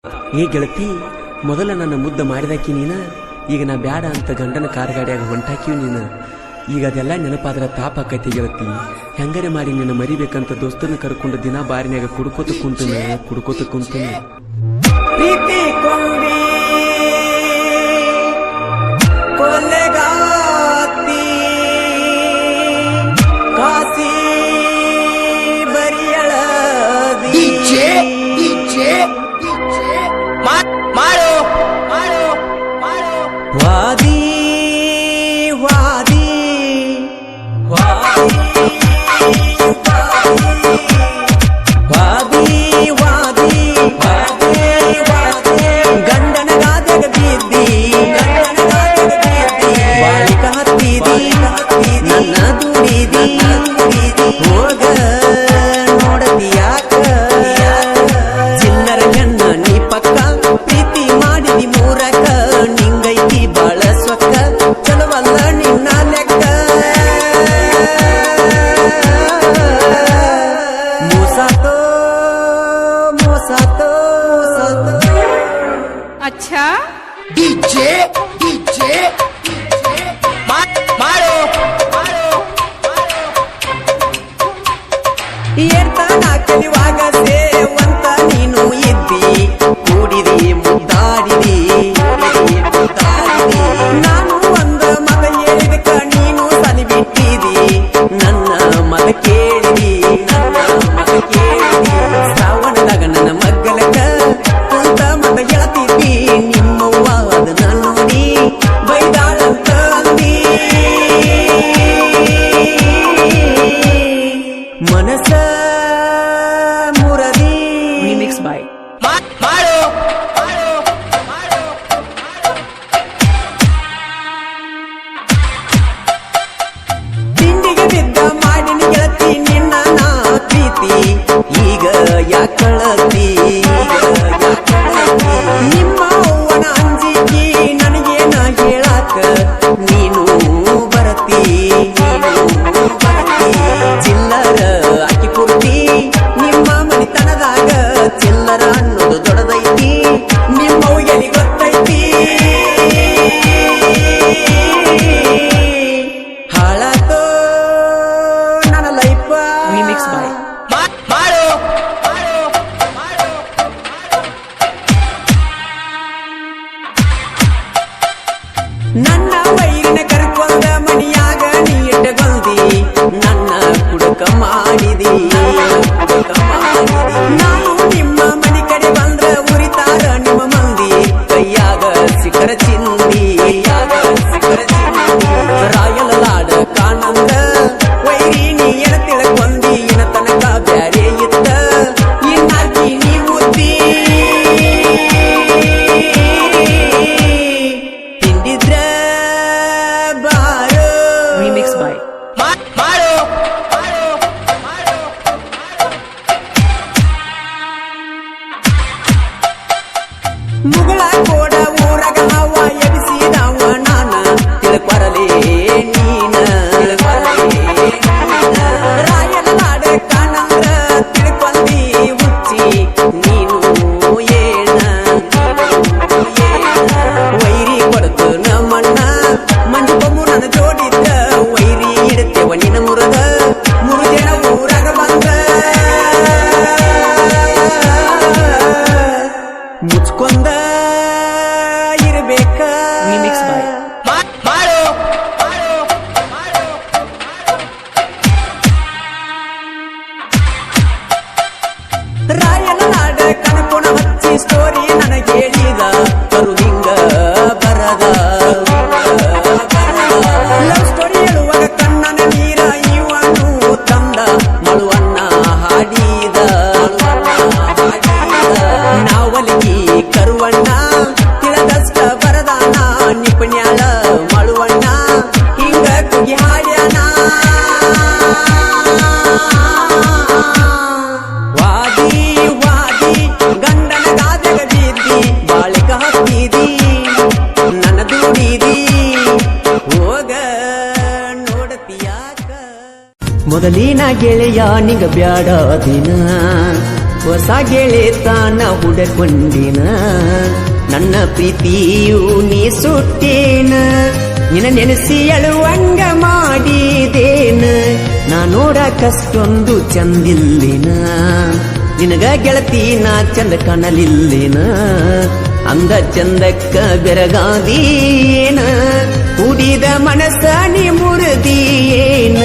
ಏ ಗೆಳತಿ, ಮೊದಲ ನನ್ನ ಮುದ್ದ ಮಾಡಿದಾಕಿ ನೀನ, ಈಗ ನಾ ಬ್ಯಾಡ ಅಂತ ಗಂಡನ ಕಾರ್ಗಾಡಿಯಾಗ ಹೊಂಟಾಕಿವ್ ನೀನ. ಈಗ ಅದೆಲ್ಲ ನೆನಪಾದ್ರ ತಾಪ ಆಕೈತಿ ಗೆಳತಿ. ಹೆಂಗರೆ ಮಾಡಿ ನಿನ್ನ ಮರಿಬೇಕಂತ ದೋಸ್ತನ ಕರ್ಕೊಂಡು ದಿನ ಬಾರಿನಾಗ ಕುಡ್ಕೋತ ಕುಂತನ ಪ್ರೀತಿ ಕೊಂಡಿ ಕೊಲೆಗಾತಿ ಕಾಸಿ ಬರಿಯಳದಿ ಮಾಡು ವಾದಿ ವಾದಿ ವಾದಿ ವಾದಿ ಗಂಡನ ಗಾದೆಗ ಬಿದ್ದಿ ಬಾಳಿಕ ಹತ್ತಿದಿ ನನ್ನ ದುಡಿದಿ ಹೋಗ ನೋಡದಿಯಾಕ ಚಿಲ್ಲರ ಹೆಣ್ಣ ನೀ ಪಕ್ಕ ಪ್ರೀತಿ ಮಾಡಿದಿ ಮೂರಕ ನಿಂಗೈತಿ ಬಾಳ ಸೊಕ್ಕ ಚಲವಲ್ಲ ನಿನ್ನ ಲೆಕ್ಕ ಮೋಸಾತೋ ಮೋಸಾತೋ अच्छा ಡಿಜೆ ಮಾಡು ಏರ್ತಾನ ಕಲಿವಾಗ ಸೇವಂತ ನೀನು ಇದ್ದಿ ಕೂಡಿದಿ ಮುದ್ದಾಡಿದಿ ನಾನು ಒಂದ ಮತ ಹೇಳಿದಕ್ಕ ನೀನು ತಲೆ ಬಿಟ್ಟಿದಿ ನನ್ನ ಮತ ಕೇಳಿದಿ ಶ್ರಾವಣದಾಗ ನನ್ನ ಮಗ್ಗಲಕ್ಕ ಕುಂತ ಮತ ಹೇಳ್ತಿದ್ದಿ ನಿಮ್ಮವ್ವ ಅದನ್ನ ನೋಡಿ ಬೈದಾಳಂತ ಅಂದಿ ಮನಸ ಮುರದಿ ರಿಮಿಕ್ಸ್ ಬಾಯ್ ಮಾಡು ತಿಂಡಿಗೆ ಬಿದ್ದ ಮಾಡಿನ ಗೆಳತಿ ನಿನ್ನ ನಾ ಪ್ರೀತಿ ಈಗ ಯಾಕಳತಿ ನಿಮ್ಮ ಅವ್ವನ ಅಂಜಿಕೆ ನನಗೇನ ಹೇಳಾಕ ನೀನು ಬರತಿ ಚಿಲ್ಲರ ಅಕ್ಕಿ ಪೂರ್ತಿ ನಿಮ್ಮ ಮನಿತನದಾಗ ಚಿಲ್ಲರ ಅನ್ನೋದು ದೊಡ್ಡದೈತಿ ನಿಮ್ಮವು ಎಲ್ಲಿ ಗೊತ್ತೈತಿ ಹಾಳಾತೋ ನನ್ನ ಲೈಫ್ ರಿಮಿಕ್ಸ್ ಬಾಯ್ ಮಾಡು ನನ್ನ ವೈರಿನ ಕರ್ಕೊಂಡ ಮನಿಯಾಗ ನೀ ಇಟ್ಟಗೊಂದಿ ನನ್ನ ಕುಡುಕ ಮಾಡಿದಿ ನಾನು ನಿಮ್ಮ ಮನಿ ಕಡೆ ಬಂದ್ರ ಉರಿತಾರ ನಿಮ್ಮ ಮಂದಿ ಕೈಯಾಗ ಸಿಖರ ಚಿಂದಿ ರಾಯಲ ಲಾಡ ಕಾಣಂದ್ರ ವೈರಿ ನೀ ಎನ ತಿಳ್ಕೊಂದಿ ಇನ ತನಕ ಬ್ಯಾರೆ ಇತ್ತ ಇನ್ನಾಕಿ ನೀ ಮುದ್ದಿ ತಿಂದಿದ್ರ ಬಾರೋ ರಿಮಿಕ್ಸ್ ಬಾಯ್ ಮಾಡು ಮುಗಳ ಕೋಡ ಊರಗ ಹವ ಎಬಿಸಿದವ ನಾನ ತಿಳ್ಕೊರಲೇ ನೀನ ರಾಯನ ನಾಡ ಕಾಣಂದ್ರ ತಿಳ್ಕೊಂಡಿ ಹುಚ್ಚಿ ನೀನು ಏನ ವೈರಿ ಕೊಡತು ನಮ್ಮಣ್ಣ ಮಂಜು ಬೊಮ್ಮು ನನ್ನ ಜೋಡಿದ್ದ ವೈರಿ ಇಡುತ್ತೇವ ನಿನ್ನ ಮುರದ ಜನ ಊರಾಗ ಬಂದ ಮುಚ್ಕೊಂದ ಇರಬೇಕ ರಿಮಿಕ್ಸ್ ಬಾಯ್ ಮಾಡು ರಾಯನ ನಾಡ ಕನಪುಣ ಹಚ್ಚಿ ಸ್ಟೋರಿ ನನಗೆ ಹೇಳಿದ ಕರು ಹಿಂಗ ಬರದ ಲವ್ ಸ್ಟೋರಿ ಹೇಳುವಾಗ ಕಣ್ಣನ ನೀರ ಇವನು ತಂದ ಮಳುವನ್ನ ಹಾಡಿದ ನಾವಲಿಗಿ ಕರುವಣ್ಣ ತಿಳದಷ್ಟ ಬರದಾನ ನಿಪುಣ್ಯಾಳ ಮಳುವಣ್ಣ ಹಿಂಗ ಕುಗಿ ಹಾಡ್ಯಾನ ವಾದಿ ವಾದಿ ಗಂಡನ ಗಾದೆಗ ಬಿದ್ದಿ ಬಾಳಿಕ ಹತ್ತಿದಿ ನನ್ನ ದುಡಿದಿ ಹೋಗ ನೋಡತಿಯಾಕ ಮೊದಲಿನ ಗೆಳೆಯ ನಿಗ ಬ್ಯಾಡ ದಿನ ಹೊಸ ಗೆಳೆತನ ಹುಡಕೊಂಡಿನ ನನ್ನ ಪ್ರೀತಿಯು ನೀ ಸುಟ್ಟೇನ ನಿನ್ನ ನೆನೆಸಿ ಅಳುವಂಗ ಮಾಡಿದೇನ ನಾ ನೋಡಕಷ್ಟೊಂದು ಚಂದಿಲ್ಲಿನ ನಿನಗ ಗೆಳತಿ ನಾ ಚಂದ ಕಾಣಲಿಲ್ಲಿನ ಅಂದ ಚಂದಕ್ಕ ಬೆರಗಾದೀನ ಕುಡಿದ ಮನಸ್ಸ ನೀ ಮುರಿದೀಯೇನ